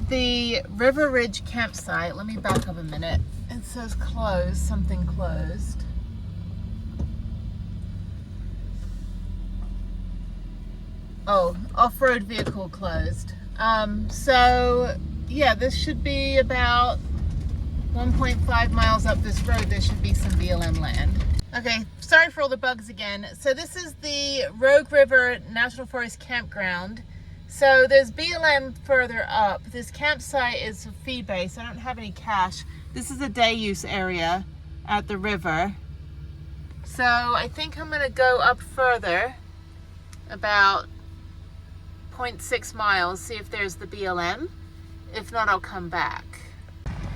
the River Ridge campsite. Let me back up a minute. It says closed, something closed. Oh, off-road vehicle closed. So yeah, this should be about 1.5 miles up this road. There should be some BLM land. Okay, sorry for all the bugs again. So this is the Rogue River National Forest campground. So there's BLM further up. This campsite is a fee base. I don't have any cash. This is a day use area at the river. So I think I'm gonna go up further, about 0.6 miles, see if there's the BLM. If not, I'll come back.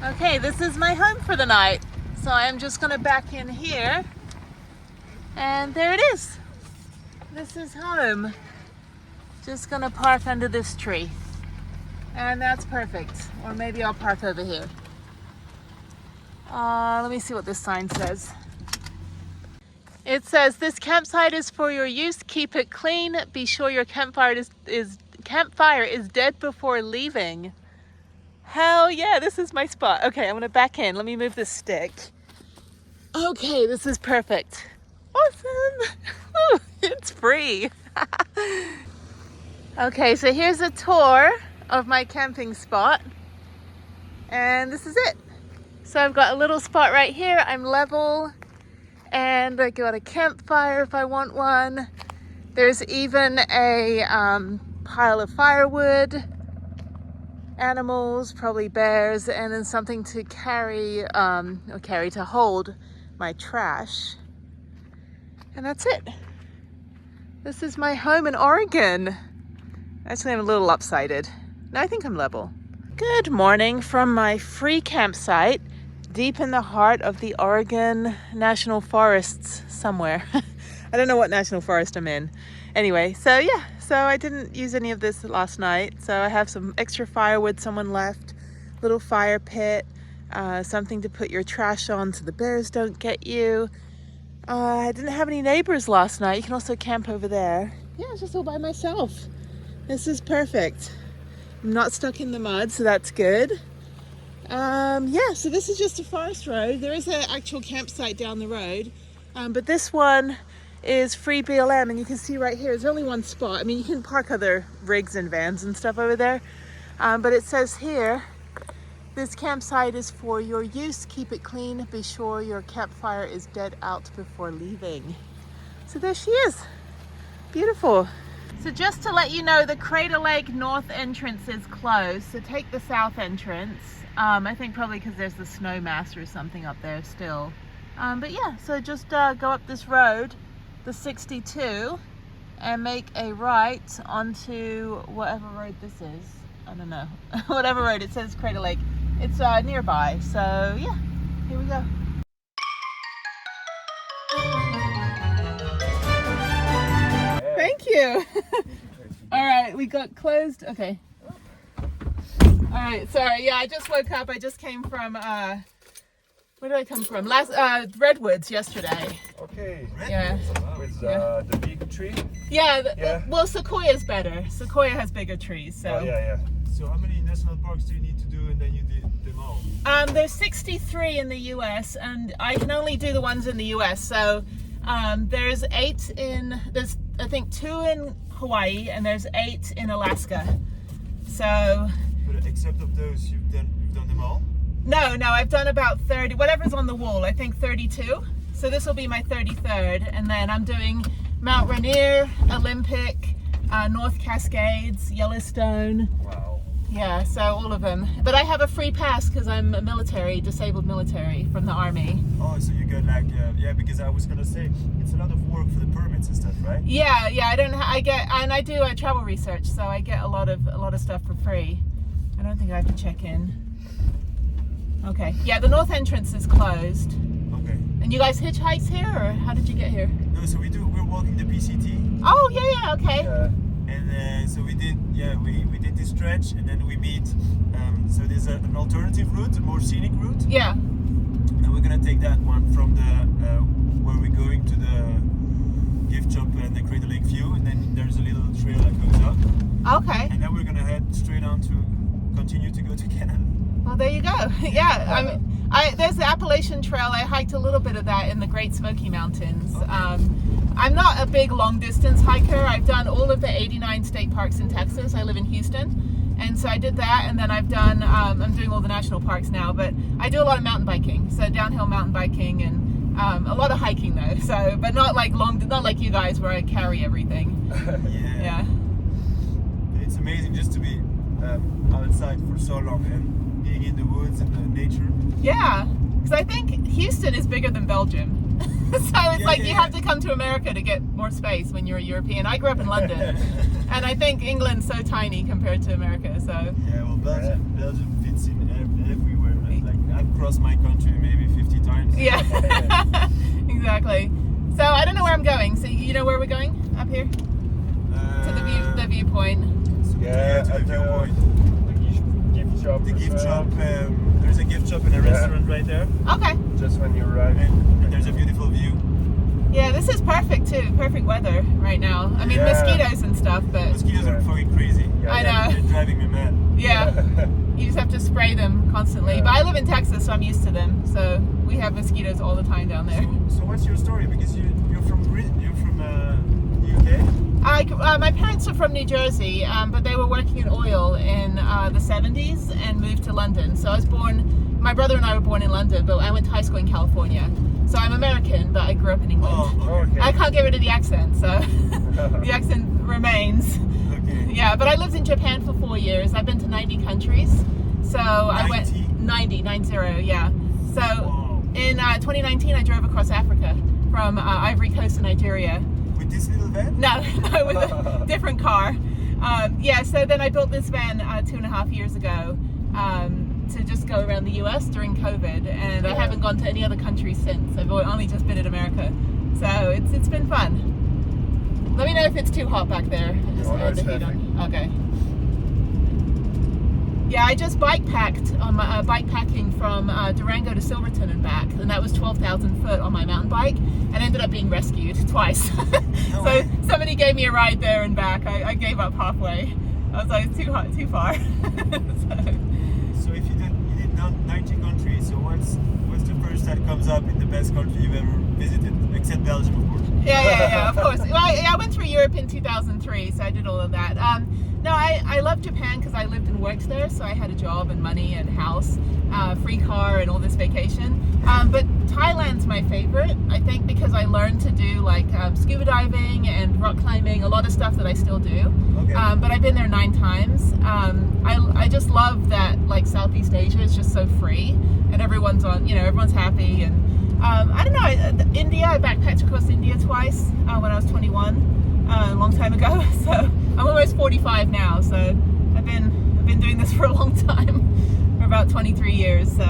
Okay, this is my home for the night. So I'm just gonna back in here. And there it is. This is home. Just gonna park under this tree. And that's perfect. Or maybe I'll park over here. Let me see what this sign says. It says, this campsite is for your use. Keep it clean. Be sure your campfire is dead before leaving. Hell yeah, this is my spot. Okay, I'm gonna back in. Let me move this stick. Okay, this is perfect. Awesome. Ooh, it's free. Okay, so here's a tour of my camping spot. And this is it. So I've got a little spot right here. I'm level. And I got a campfire if I want one. There's even a pile of firewood, animals, probably bears, and then something to to hold my trash. And that's it. This is my home in Oregon. Actually, I'm a little lopsided. No, I think I'm level. Good morning from my free campsite deep in the heart of the Oregon National Forests somewhere. I don't know what national forest I'm in. Anyway, so yeah, so I didn't use any of this last night. So I have some extra firewood someone left, little fire pit, something to put your trash on so the bears don't get you. I didn't have any neighbors last night. You can also camp over there. Yeah, it's just all by myself. This is perfect. I'm not stuck in the mud, so that's good. Yeah, so this is just a forest road. There is an actual campsite down the road, but this one is free BLM, and you can see right here, there's only one spot. I mean, you can park other rigs and vans and stuff over there, but it says here, this campsite is for your use. Keep it clean. Be sure your campfire is dead out before leaving. So there she is. Beautiful. So just to let you know, the Crater Lake north entrance is closed, so take the south entrance. I think probably because there's the snow mass or something up there still. But yeah, so just go up this road, the 62, and make a right onto whatever road this is. I don't know. Whatever road, it says Crater Lake. It's nearby, so yeah, here we go. Thank you. All right, we got closed. Okay. All right, sorry. Yeah, I just woke up. I just came from, where did I come from? Redwoods yesterday. Okay. Yeah. With the big tree? Yeah, well, Sequoia's better. Sequoia has bigger trees, so. Oh, yeah. So how many national parks do you need to do and then you did them all? There's 63 in the US, and I can only do the ones in the US. So there's I think 2 in Hawaii, and there's 8 in Alaska. So. But except of those, you've done them all? No, I've done about 30, whatever's on the wall, I think 32. So this will be my 33rd, and then I'm doing Mount Rainier, Olympic, North Cascades, Yellowstone. Wow. Yeah, so all of them. But I have a free pass because I'm a disabled military from the Army. Oh, so you got like, because I was gonna say, it's a lot of work for the permits and stuff, right? Yeah, I do travel research, so I get a lot of stuff for free. I don't think I have to check in. Okay, yeah, the north entrance is closed. Okay. And you guys hitchhiked here, or how did you get here? No, so we're walking the PCT. Oh, yeah, okay. And so we did this stretch, and then we meet, so there's an alternative route, a more scenic route. Yeah. And we're gonna take that one from the, where we're going to the gift shop and the Crater Lake view, and then there's a little trail that goes up. Okay. And then we're gonna head straight on to continue to go to Canada. Well, there you go. Yeah, there's the Appalachian Trail. I hiked a little bit of that in the Great Smoky Mountains. Okay. I'm not a big long distance hiker. I've done all of the 89 state parks in Texas. I live in Houston. And so I did that, and then I've done, I'm doing all the national parks now, but I do a lot of mountain biking. So downhill mountain biking and a lot of hiking though. So, but not like not like you guys where I carry everything. Yeah. It's amazing just to be outside for so long and being in the woods and the nature. Yeah, because I think Houston is bigger than Belgium. So it's you have to come to America to get more space when you're a European. I grew up in London, and I think England's so tiny compared to America. So yeah, well, Belgium fits in everywhere. Like I've crossed my country maybe 50 times. Yeah, exactly. So I don't know where I'm going. So you know where we're going? Up here to the viewpoint. Yeah, to the viewpoint. Gift shop. The gift shop. There's a gift shop and a restaurant right there. Okay. Just when you arrive. And there's a beautiful view. Yeah, this is perfect too. Perfect weather right now. I mean, mosquitoes and stuff, but mosquitoes are fucking crazy. Yeah, I know. They're driving me mad. Yeah. You just have to spray them constantly. Yeah. But I live in Texas, so I'm used to them. So we have mosquitoes all the time down there. So what's your story? Because you're from UK? My parents are from New Jersey, but they were working in oil in the 70s and moved to London. So I was born, my brother and I were born in London, but I went to high school in California. So I'm American, but I grew up in England. Oh, okay. I can't get rid of the accent, so the accent remains. Okay. Yeah, but I lived in Japan for 4 years. I've been to 90 countries. So I went 90, yeah. So in 2019, I drove across Africa from Ivory Coast to Nigeria. With this little van? No, with a different car. Yeah, so then I built this van 2.5 years ago to just go around the US during COVID, and I haven't gone to any other countries since. I've only just been in America. So it's been fun. Let me know if it's too hot back there. I just had the heat on. Okay. Yeah, I just bikepacked on my bikepacking from Durango to Silverton and back, and that was 12,000 foot on my mountain bike, and ended up being rescued twice. So somebody gave me a ride there and back. I gave up halfway. I was like, it's too hot, too far. So if you did 90 countries, so what's the first that comes up in the best country you've ever visited, except Belgium, of course? Yeah, of course. Well, I went through Europe in 2003, so I did all of that. No, I love Japan because I lived and worked there, so I had a job and money and house, free car and all this vacation. But Thailand's my favorite, I think, because I learned to do like scuba diving and rock climbing, a lot of stuff that I still do. Okay. But I've been there 9 times. I just love that like Southeast Asia is just so free and everyone's happy. And I don't know, India, I backpacked across India twice when I was 21. A long time ago, so I'm almost 45 now, so I've been doing this for a long time, for about 23 years. So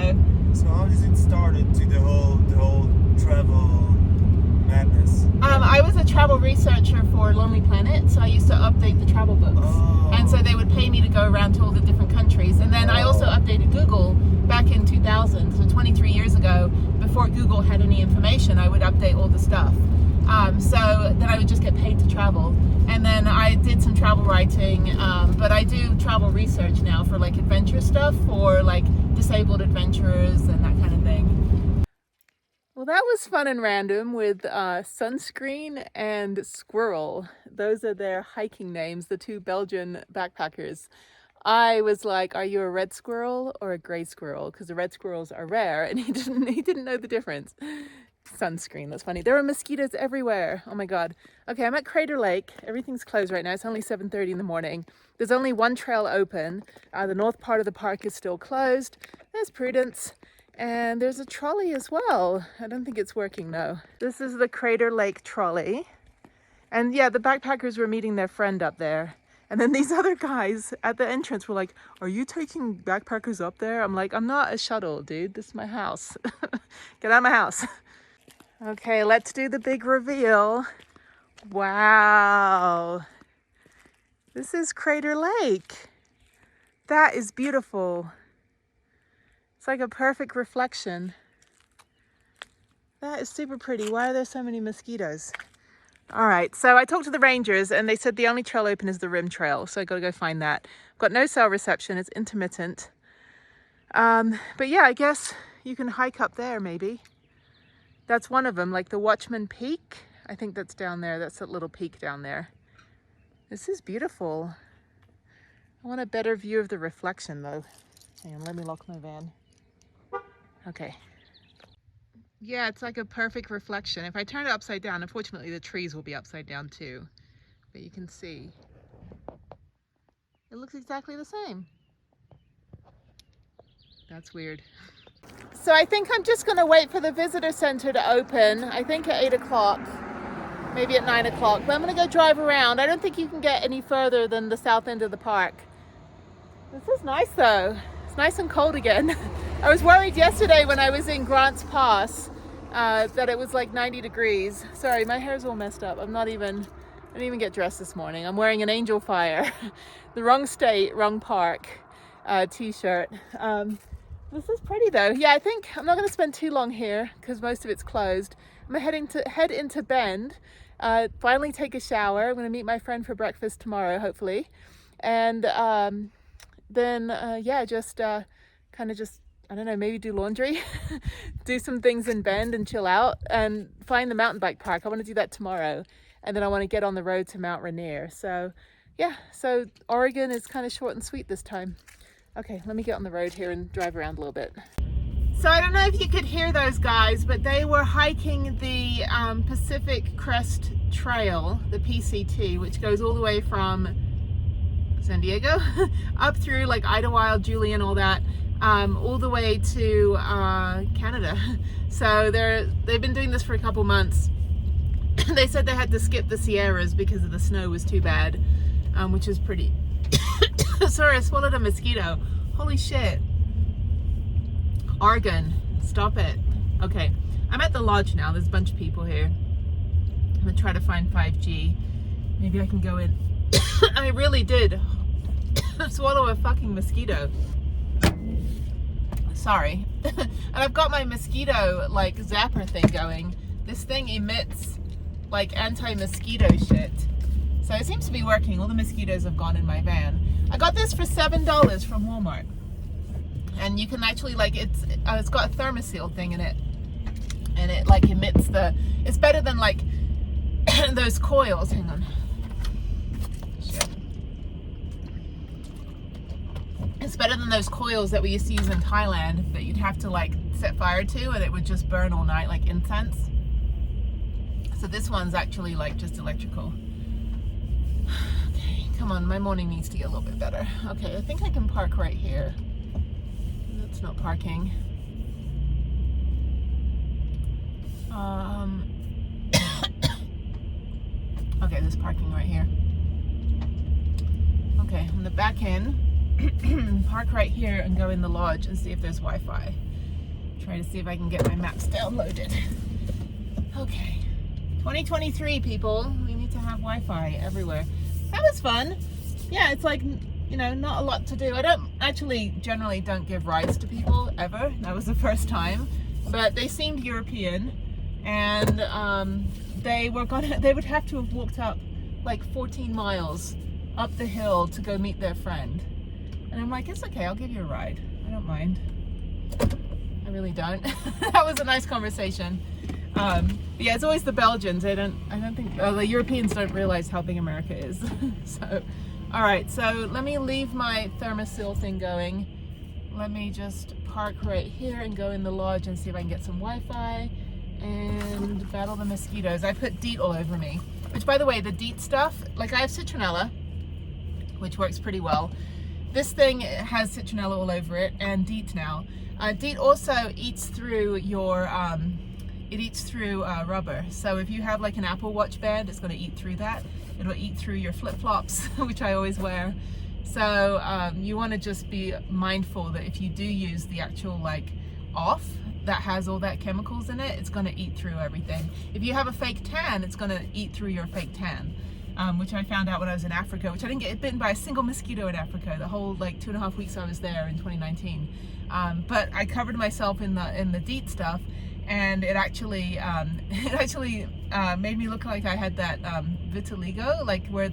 how does it start into the whole travel madness? I was a travel researcher for Lonely Planet, so I used to update the travel books, and so they would pay me to go around to all the different countries. And then I also updated Google back in 2000, so 23 years ago, before Google had any information. I would update all the stuff. So then I would just get paid to travel, and then I did some travel writing, but I do travel research now for like adventure stuff for like disabled adventurers and that kind of thing. Well, that was fun and random with Sunscreen and Squirrel. Those are their hiking names, the 2 Belgian backpackers. I was like, are you a red squirrel or a gray squirrel? Because the red squirrels are rare, and he didn't know the difference. Sunscreen, that's funny. There are mosquitoes everywhere. Oh my god. Okay, I'm at Crater Lake. Everything's closed right now. It's only 7:30 in the morning. There's only one trail open. The north part of the park is still closed. There's Prudence, and there's a trolley as well. I don't think it's working though. This is the Crater Lake trolley, and yeah, the backpackers were meeting their friend up there. And then these other guys at the entrance were like, are you taking backpackers up there? I'm like, I'm not a shuttle, dude. This is my house. Get out of my house. Okay, let's do the big reveal. Wow. This is Crater Lake. That is beautiful. It's like a perfect reflection. That is super pretty. Why are there so many mosquitoes? All right, so I talked to the rangers and they said the only trail open is the rim trail, so I got to go find that. Got no cell reception, it's intermittent. But yeah, I guess you can hike up there maybe. That's one of them, like the Watchman Peak. I think that's down there. That's that little peak down there. This is beautiful. I want a better view of the reflection though. Hang on, let me lock my van. Okay. Yeah, it's like a perfect reflection. If I turn it upside down, unfortunately the trees will be upside down too. But you can see. It looks exactly the same. That's weird. So I think I'm just gonna wait for the visitor center to open. I think at 8 o'clock, maybe at 9 o'clock. But I'm gonna go drive around. I don't think you can get any further than the south end of the park. This is nice though. It's nice and cold again. I was worried yesterday when I was in Grants Pass that it was like 90 degrees. Sorry, my hair's all messed up. I didn't even get dressed this morning. I'm wearing an Angel Fire, the wrong state, wrong park t-shirt. This is pretty though. Yeah, I think I'm not going to spend too long here because most of it's closed. I'm heading to head into Bend, finally take a shower. I'm going to meet my friend for breakfast tomorrow, hopefully. And then, yeah, just kind of just, I don't know, maybe do laundry, do some things in Bend and chill out and find the mountain bike park. I want to do that tomorrow. And then I want to get on the road to Mount Rainier. So yeah, so Oregon is kind of short and sweet this time. Okay, let me get on the road here and drive around a little bit. So I don't know if you could hear those guys, but they were hiking the Pacific Crest Trail, the PCT, which goes all the way from San Diego up through like Idlewild, Julian, all that, all the way to Canada. So they've been doing this for a couple months. They said they had to skip the Sierras because of the snow was too bad, which is pretty... Sorry, I swallowed a mosquito. Holy shit. Oregon, stop it. Okay, I'm at the lodge now. There's a bunch of people here. I'm gonna try to find 5G. Maybe I can go in. I really did swallow a fucking mosquito. Sorry. And I've got my mosquito like zapper thing going. This thing emits like anti-mosquito shit. So it seems to be working. All the mosquitoes have gone in my van. I got this for $7 from Walmart. And you can actually like, it's got a thermosil thing in it. And it like emits it's better than like those coils. Hang on. Shit. It's better than those coils that we used to use in Thailand that you'd have to like set fire to and it would just burn all night like incense. So this one's actually like just electrical. Okay, come on, my morning needs to get a little bit better. Okay, I think I can park right here. That's not parking. Okay, there's parking right here. Okay, on the back end, park right here and go in the lodge and see if there's Wi-Fi. Try to see if I can get my maps downloaded. Okay. 2023 people, we need to have Wi-Fi everywhere. That was fun. Yeah, it's like, you know, not a lot to do. I don't actually generally don't give rides to people ever. That was the first time, but they seemed European and they would have to have walked up like 14 miles up the hill to go meet their friend. And I'm like, it's okay, I'll give you a ride. I don't mind. I really don't. That was a nice conversation. But yeah, it's always the Belgians. I don't think the Europeans don't realize how big America is. So, all right. So let me leave my thermosil thing going. Let me just park right here and go in the lodge and see if I can get some Wi-Fi and battle the mosquitoes. I put DEET all over me, which by the way, the DEET stuff, like I have citronella, which works pretty well. This thing has citronella all over it and DEET now. DEET also eats through your, it eats through rubber. So if you have like an Apple Watch band, it's going to eat through that. It'll eat through your flip-flops, which I always wear. So you want to just be mindful that if you do use the actual like off that has all that chemicals in it, it's going to eat through everything. If you have a fake tan, it's going to eat through your fake tan, which I found out when I was in Africa, which I didn't get bitten by a single mosquito in Africa the whole like 2.5 weeks I was there in 2019. But I covered myself in the DEET stuff, and it actually made me look like I had that vitiligo, like where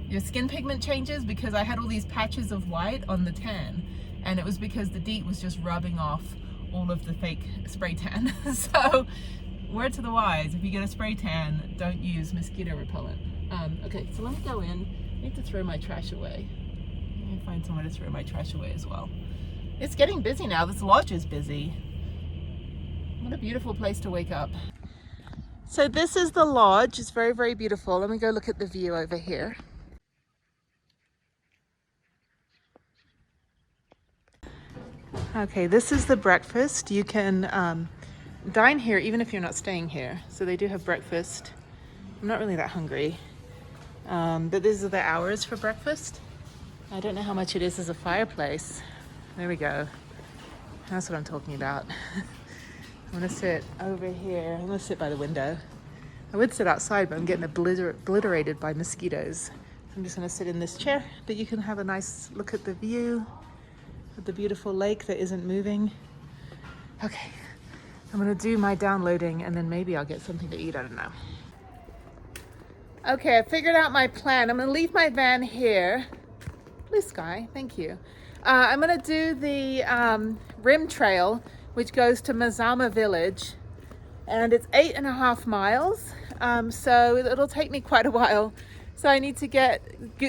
your skin pigment changes, because I had all these patches of white on the tan, and it was because the DEET was just rubbing off all of the fake spray tan. So word to the wise, if you get a spray tan, don't use mosquito repellent. Okay, so let me go in. I need to throw my trash away. Let me find somewhere to throw my trash away as well. It's getting busy now. This lodge is busy. What a beautiful place to wake up. So this is the lodge. It's very, very beautiful. Let me go look at the view over here. Okay, this is the breakfast. You can dine here even if you're not staying here. So they do have breakfast. I'm not really that hungry. But these are the hours for breakfast. I don't know how much it is as a fireplace. There we go. That's what I'm talking about. I'm gonna sit over here. I'm gonna sit by the window. I would sit outside, but I'm getting obliterated by mosquitoes. I'm just gonna sit in this chair, but you can have a nice look at the view of the beautiful lake that isn't moving. Okay, I'm gonna do my downloading and then maybe I'll get something to eat, I don't know. Okay, I figured out my plan. I'm gonna leave my van here. Blue sky, thank you. I'm gonna do the Rim Trail, which goes to Mazama Village, and it's 8.5 miles. So it'll take me quite a while. So I need to get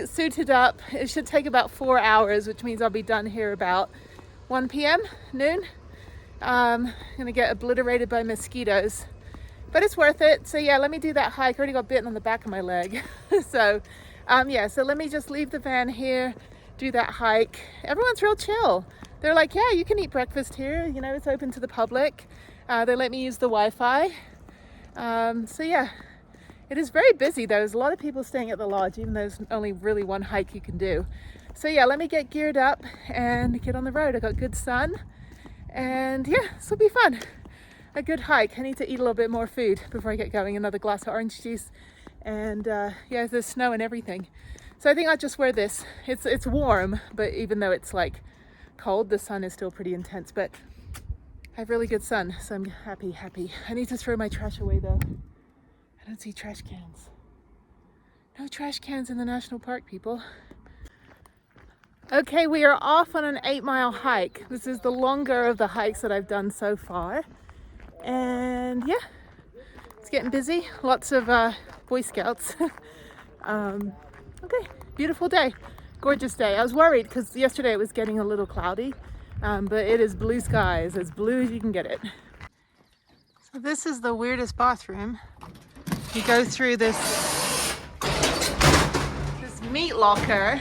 suited up. It should take about 4 hours, which means I'll be done here about 1 p.m., noon. I'm gonna get obliterated by mosquitoes, but it's worth it. So yeah, let me do that hike. I already got bitten on the back of my leg. So yeah, so let me just leave the van here, do that hike. Everyone's real chill. They're like, yeah, you can eat breakfast here. You know, it's open to the public. They let me use the Wi-Fi. So yeah, it is very busy though. There's a lot of people staying at the lodge, even though there's only really one hike you can do. So yeah, let me get geared up and get on the road. I got good sun, and yeah, this will be fun. A good hike. I need to eat a little bit more food before I get going. Another glass of orange juice, and yeah, there's snow and everything. So I think I'll just wear this. It's warm, but even though it's like cold, the sun is still pretty intense, but I have really good sun, so I'm happy. I need to throw my trash away though. I don't see trash cans. No trash cans in the national park, people. Okay, we are off on an 8-mile hike. This is the longer of the hikes that I've done so far. And yeah, it's getting busy. Lots of Boy Scouts. Okay, beautiful day. Gorgeous day. I was worried because yesterday it was getting a little cloudy, but it is blue skies, as blue as you can get it. So this is the weirdest bathroom. You go through this meat locker,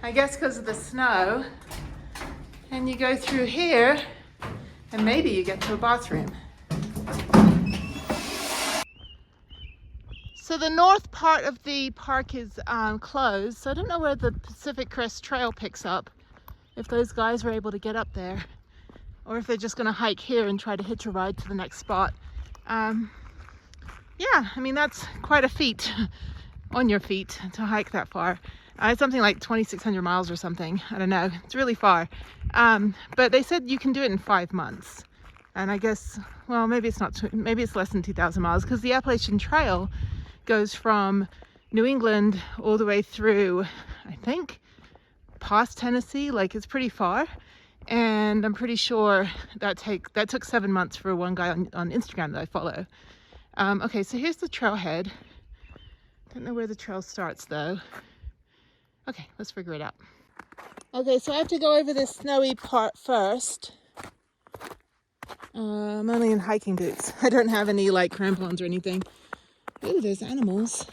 I guess because of the snow, and you go through here, and maybe you get to a bathroom. So the north part of the park is closed, so I don't know where the Pacific Crest Trail picks up, if those guys were able to get up there, or if they're just going to hike here and try to hitch a ride to the next spot. Yeah, I mean, that's quite a feat on your feet to hike that far. It's something like 2,600 miles or something. I don't know. It's really far. But they said you can do it in 5 months. And I guess, well, maybe it's not, maybe it's less than 2,000 miles, because the Appalachian Trail goes from New England all the way through, I think, past Tennessee. Like, it's pretty far. And I'm pretty sure that took 7 months for one guy on Instagram that I follow. Okay, so here's the trailhead. Don't know where the trail starts though. Okay, let's figure it out. Okay, so I have to go over this snowy part first. I'm only in hiking boots. I don't have any like crampons or anything. Oh, there's animals.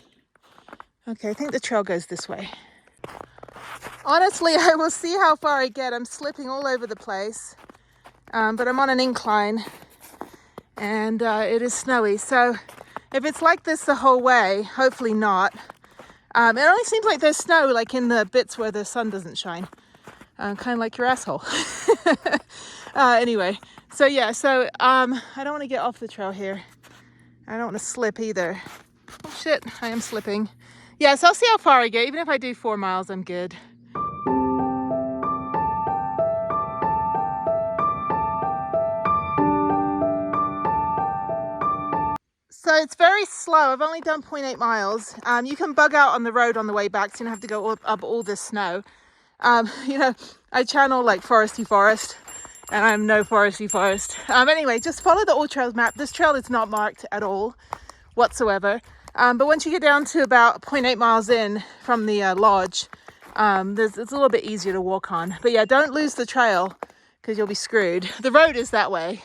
Okay, I think the trail goes this way. Honestly, I will see how far I get. I'm slipping all over the place, but I'm on an incline and it is snowy. So if it's like this the whole way, hopefully not. It only seems like there's snow like in the bits where the sun doesn't shine. Kind of like your asshole. Anyway, so yeah, so I don't want to get off the trail here. I don't want to slip either. Oh shit, I am slipping. Yeah, so I'll see how far I get. Even if I do 4 miles, I'm good. So it's very slow. I've only done 0.8 miles. You can bug out on the road on the way back, so you don't have to go up all this snow. You know, I channel like foresty forest, and I'm no foresty forest. Anyway, just follow the All Trails map. This trail is not marked at all whatsoever. But once you get down to about 0.8 miles in from the lodge, it's a little bit easier to walk on. But yeah, don't lose the trail because you'll be screwed. The road is that way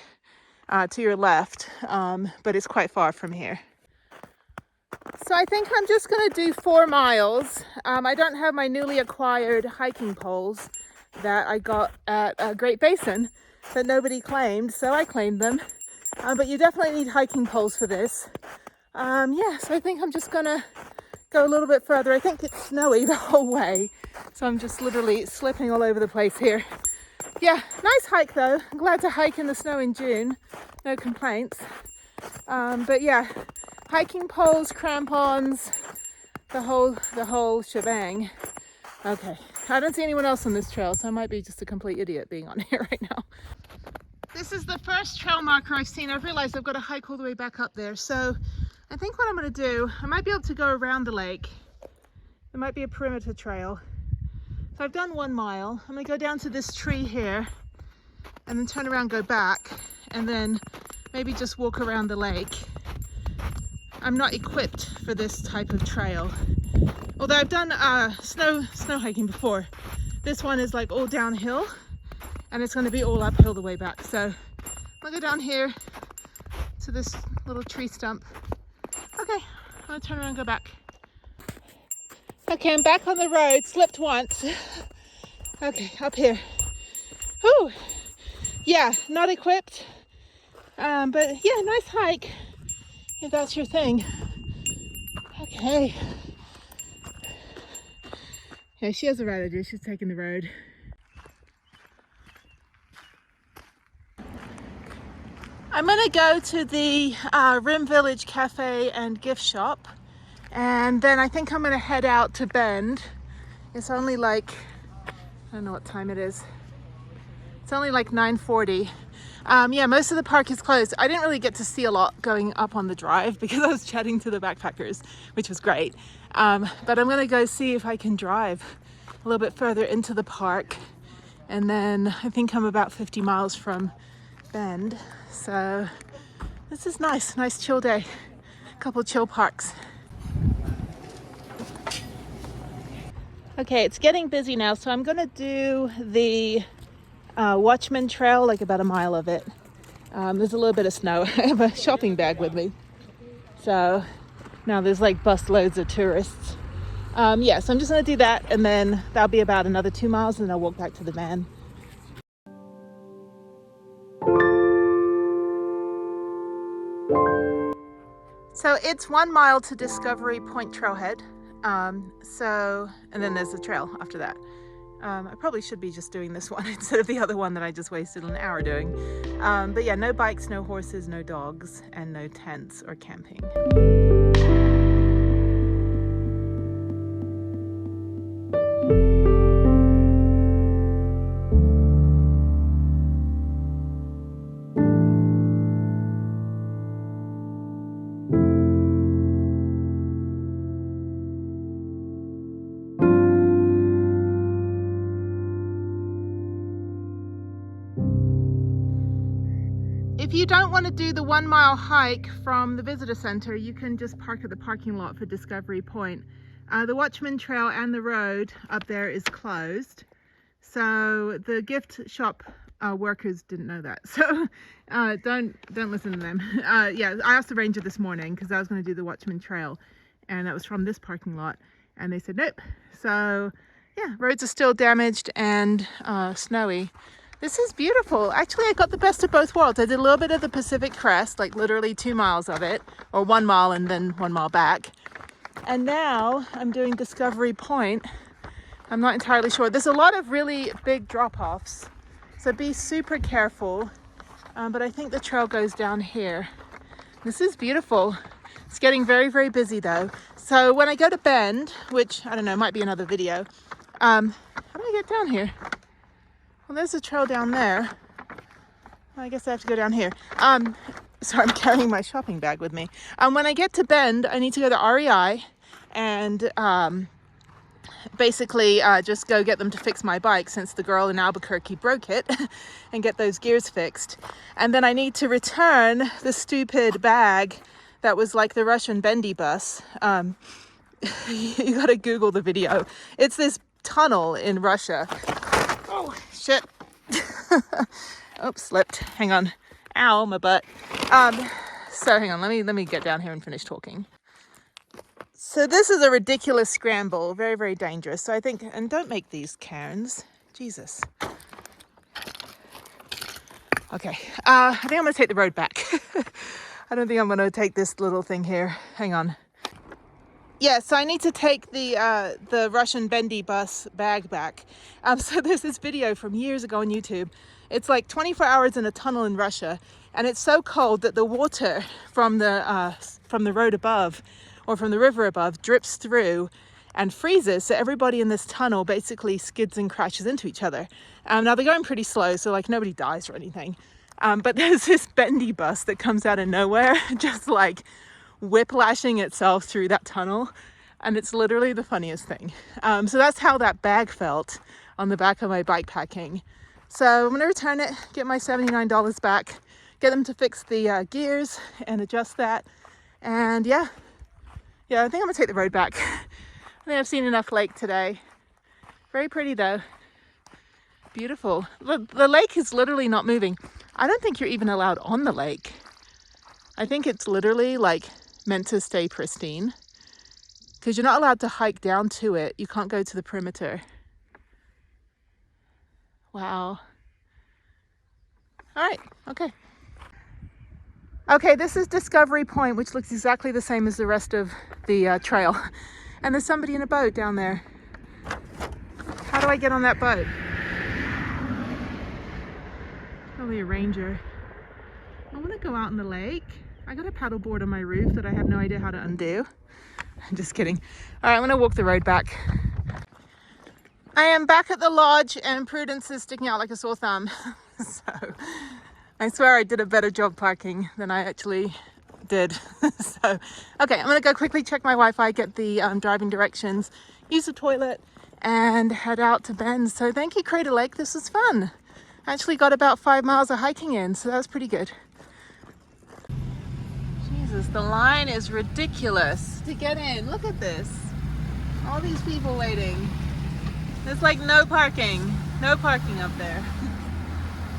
to your left, but it's quite far from here. So I think I'm just going to do 4 miles. I don't have my newly acquired hiking poles that I got at Great Basin that nobody claimed, so I claimed them. But you definitely need hiking poles for this. Yeah, so I think I'm just going to go a little bit further. I think it's snowy the whole way, so I'm just literally slipping all over the place here. Yeah, nice hike though. I'm glad to hike in the snow in June. No complaints. But yeah, hiking poles, crampons, the whole shebang. Okay, I don't see anyone else on this trail, so I might be just a complete idiot being on here right now. This is the first trail marker I've seen. I've realized I've got to hike all the way back up there. So I think what I'm going to do, I might be able to go around the lake. There might be a perimeter trail. So I've done 1 mile. I'm going to go down to this tree here and then turn around, go back, and then maybe just walk around the lake. I'm not equipped for this type of trail. Although I've done snow hiking before. This one is like all downhill and it's going to be all uphill the way back. So I'll go down here to this little tree stump. Okay, I'm going to turn around and go back. Okay, I'm back on the road, slipped once. Okay, up here. Whew. Yeah, not equipped. But yeah, nice hike, if that's your thing. Okay. Yeah, she has the right idea. She's taking the road. I'm gonna go to the Rim Village Cafe and gift shop, and then I think I'm gonna head out to Bend. It's only like, I don't know what time it is. It's only like 9:40. Yeah, most of the park is closed. I didn't really get to see a lot going up on the drive because I was chatting to the backpackers, which was great. But I'm gonna go see if I can drive a little bit further into the park. And then I think I'm about 50 miles from Bend. So this is nice chill day. A couple chill parks. Okay, it's getting busy now, so I'm gonna do the Watchman Trail, like about a mile of it. There's a little bit of snow. I have a shopping bag with me. So now there's like bus loads of tourists. Yeah, so I'm just gonna do that, and then that'll be about another 2 miles, and then I'll walk back to the van. So it's 1 mile to Discovery Point Trailhead. And then there's the trail after that. I probably should be just doing this one instead of the other one that I just wasted an hour doing. But yeah, no bikes, no horses, no dogs, and no tents or camping. If you don't want to do the 1 mile hike from the visitor center, you can just park at the parking lot for Discovery Point. The Watchman Trail and the road up there is closed. So the gift shop workers didn't know that. So don't listen to them. Yeah, I asked the ranger this morning because I was going to do the Watchman Trail, and that was from this parking lot, and they said nope. So yeah, roads are still damaged and snowy. This is beautiful. Actually, I got the best of both worlds. I did a little bit of the Pacific Crest, like literally 2 miles of it, or 1 mile and then 1 mile back. And now I'm doing Discovery Point. I'm not entirely sure. There's a lot of really big drop-offs, so be super careful. But I think the trail goes down here. This is beautiful. It's getting very, very busy though. So when I go to Bend, which I don't know, might be another video. How do I get down here? Well, there's a trail down there. I guess I have to go down here. So I'm carrying my shopping bag with me. When I get to Bend, I need to go to REI and basically just go get them to fix my bike since the girl in Albuquerque broke it and get those gears fixed. And then I need to return the stupid bag that was like the Russian bendy bus. You gotta Google the video. It's this tunnel in Russia. Oh, shit. Oops, slipped. Hang on. Ow, my butt. So hang on, let me get down here and finish talking. So this is a ridiculous scramble, very, very dangerous. So I think, and don't make these cairns. Jesus. Okay, I think I'm gonna take the road back. I don't think I'm gonna take this little thing here. Hang on. Yeah, so I need to take the Russian bendy bus bag back. So there's this video from years ago on YouTube. It's like 24 hours in a tunnel in Russia, and it's so cold that the water from the road above or from the river above drips through and freezes. So everybody in this tunnel basically skids and crashes into each other. Now they're going pretty slow, so like nobody dies or anything. But there's this bendy bus that comes out of nowhere, just like whiplashing itself through that tunnel, and it's literally the funniest thing. So that's how that bag felt on the back of my bike packing. So I'm gonna return it, get my $79 back, get them to fix the gears and adjust that, and yeah, I think I'm gonna take the road back. I think I've seen enough lake today. Very pretty though, beautiful. The lake is literally not moving. I don't think you're even allowed on the lake. I think it's literally like meant to stay pristine because you're not allowed to hike down to it. You can't go to the perimeter. Wow. All right, okay. Okay, this is Discovery Point, which looks exactly the same as the rest of the trail. And there's somebody in a boat down there. How do I get on that boat? Probably a ranger. I want to go out in the lake. I got a paddleboard on my roof that I have no idea how to undo. I'm just kidding. All right, I'm gonna walk the road back. I am back at the lodge and Prudence is sticking out like a sore thumb. So I swear I did a better job parking than I actually did. So, okay, I'm gonna go quickly check my Wi-Fi, get the driving directions, use the toilet and head out to Bend. So thank you, Crater Lake, this was fun. I actually got about 5 miles of hiking in, so that was pretty good. Jesus, the line is ridiculous to get in. Look at this. All these people waiting. There's like no parking up there.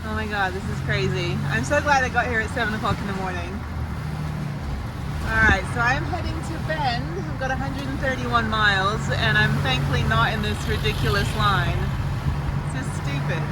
Oh my God, this is crazy. I'm so glad I got here at 7 o'clock in the morning. All right, so I'm heading to Bend. I've got 131 miles and I'm thankfully not in this ridiculous line. It's just stupid.